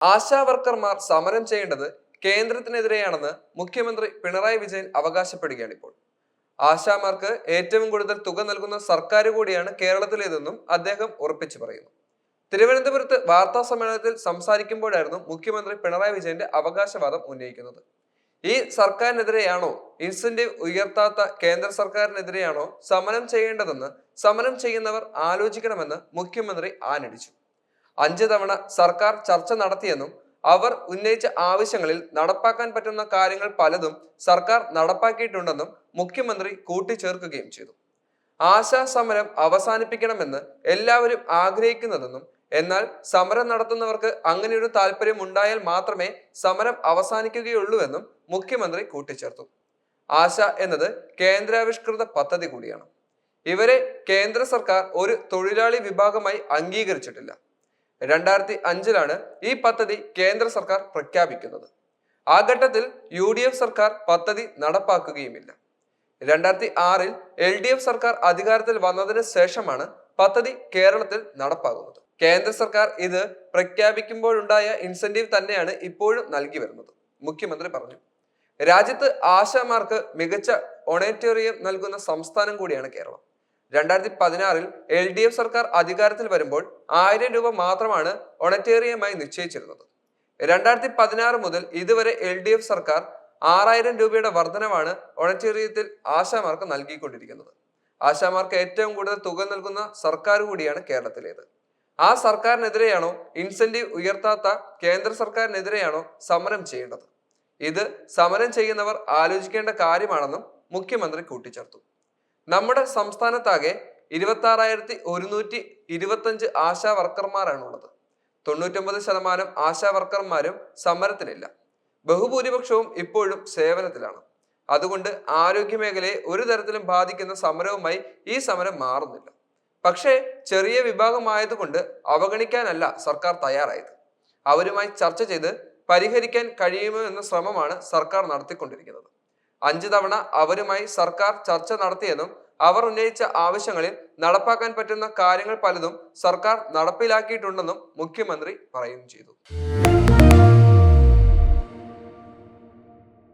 ആശാ വർക്കർമാർ സമരം ചെയ്യേണ്ടത് കേന്ദ്രത്തിനെതിരെയാണെന്ന് മുഖ്യമന്ത്രി പിണറായി വിജയൻ അവകാശപ്പെടുകയാണ് ഇപ്പോൾ. ആശാമാർക്ക് ഏറ്റവും കൂടുതൽ തുക നൽകുന്ന സർക്കാർ കൂടിയാണ് കേരളത്തിലേതെന്നും അദ്ദേഹം ഉറപ്പിച്ചു പറയുന്നു. തിരുവനന്തപുരത്ത് വാർത്താ സമ്മേളനത്തിൽ സംസാരിക്കുമ്പോഴായിരുന്നു മുഖ്യമന്ത്രി പിണറായി വിജയന്റെ അവകാശവാദം ഉന്നയിക്കുന്നത്. ഈ സർക്കാരിനെതിരെയാണോ, ഇൻസെന്റീവ് ഉയർത്താത്ത കേന്ദ്ര സർക്കാരിനെതിരെയാണോ സമരം ചെയ്യേണ്ടതെന്ന് സമരം ചെയ്യുന്നവർ ആലോചിക്കണമെന്ന് മുഖ്യമന്ത്രി ആഞ്ഞടിച്ചു. 5 തവണ സർക്കാർ ചർച്ച നടത്തിയെന്നും അവർ ഉന്നയിച്ച ആവശ്യങ്ങളിൽ നടപ്പാക്കാൻ പറ്റുന്ന കാര്യങ്ങൾ പലതും സർക്കാർ നടപ്പാക്കിയിട്ടുണ്ടെന്നും മുഖ്യമന്ത്രി കൂട്ടിച്ചേർക്കുകയും ചെയ്തു. ആശാ സമരം അവസാനിപ്പിക്കണമെന്ന് എല്ലാവരും ആഗ്രഹിക്കുന്നതെന്നും എന്നാൽ സമരം നടത്തുന്നവർക്ക് അങ്ങനെയൊരു താല്പര്യം ഉണ്ടായാൽ മാത്രമേ സമരം അവസാനിക്കുകയുള്ളൂവെന്നും മുഖ്യമന്ത്രി കൂട്ടിച്ചേർത്തു. ആശ എന്നത് കേന്ദ്രാവിഷ്കൃത പദ്ധതി കൂടിയാണ്. ഇവരെ കേന്ദ്ര സർക്കാർ ഒരു തൊഴിലാളി വിഭാഗമായി അംഗീകരിച്ചിട്ടില്ല. 2005 ഈ പദ്ധതി കേന്ദ്ര സർക്കാർ പ്രഖ്യാപിക്കുന്നത്. ആ ഘട്ടത്തിൽ UDF സർക്കാർ പദ്ധതി നടപ്പാക്കുകയുമില്ല. 2006 LDF സർക്കാർ അധികാരത്തിൽ വന്നതിന് ശേഷമാണ് പദ്ധതി കേരളത്തിൽ നടപ്പാകുന്നത്. കേന്ദ്ര സർക്കാർ ഇത് പ്രഖ്യാപിക്കുമ്പോഴുണ്ടായ ഇൻസെന്റീവ് തന്നെയാണ് ഇപ്പോഴും നൽകി വരുന്നത്. മുഖ്യമന്ത്രി പറഞ്ഞു. രാജ്യത്ത് ആശാമാർക്ക് മികച്ച ഓണേറ്റോറിയം നൽകുന്ന സംസ്ഥാനം കൂടിയാണ് കേരളം. 2016 LDF സർക്കാർ അധികാരത്തിൽ വരുമ്പോൾ 1000 രൂപ മാത്രമാണ് ഓണറ്റേറിയമായി നിശ്ചയിച്ചിരുന്നത്. 2016 മുതൽ ഇതുവരെ LDF സർക്കാർ 6000 രൂപയുടെ വർധനവാണ് ഓണറ്റേറിയത്തിൽ ആശാമാർക്ക് നൽകിക്കൊണ്ടിരിക്കുന്നത്. ആശാമാർക്ക് ഏറ്റവും കൂടുതൽ തുക നൽകുന്ന സർക്കാർ കൂടിയാണ് കേരളത്തിലേത്. ആ സർക്കാരിനെതിരെയാണോ, ഇൻസെന്റീവ് ഉയർത്താത്ത കേന്ദ്ര സർക്കാരിനെതിരെയാണോ സമരം ചെയ്യേണ്ടത്? ഇത് സമരം ചെയ്യുന്നവർ ആലോചിക്കേണ്ട കാര്യമാണെന്നും മുഖ്യമന്ത്രി കൂട്ടിച്ചേർത്തു. നമ്മുടെ സംസ്ഥാനത്താകെ 26,125 ആശാ വർക്കർമാരാണുള്ളത്. 99% ആശാ വർക്കർമാരും സമരത്തിലില്ല. ബഹുഭൂരിപക്ഷവും ഇപ്പോഴും സേവനത്തിലാണ്. അതുകൊണ്ട് ആരോഗ്യമേഖലയെ ഒരു തരത്തിലും ബാധിക്കുന്ന സമരവുമായി ഈ സമരം മാറുന്നില്ല. പക്ഷേ ചെറിയ വിഭാഗമായതുകൊണ്ട് അവഗണിക്കാനല്ല സർക്കാർ തയ്യാറായത്. അവരുമായി ചർച്ച ചെയ്ത് പരിഹരിക്കാൻ കഴിയുമോ എന്ന ശ്രമമാണ് സർക്കാർ നടത്തിക്കൊണ്ടിരിക്കുന്നത്. 5 തവണ അവരുമായി സർക്കാർ ചർച്ച നടത്തിയെന്നും അവർ ഉന്നയിച്ച ആവശ്യങ്ങളിൽ നടപ്പാക്കാൻ പറ്റുന്ന കാര്യങ്ങൾ പലതും സർക്കാർ നടപ്പിലാക്കിയിട്ടുണ്ടെന്നും മുഖ്യമന്ത്രി പറയുകയും ചെയ്തു.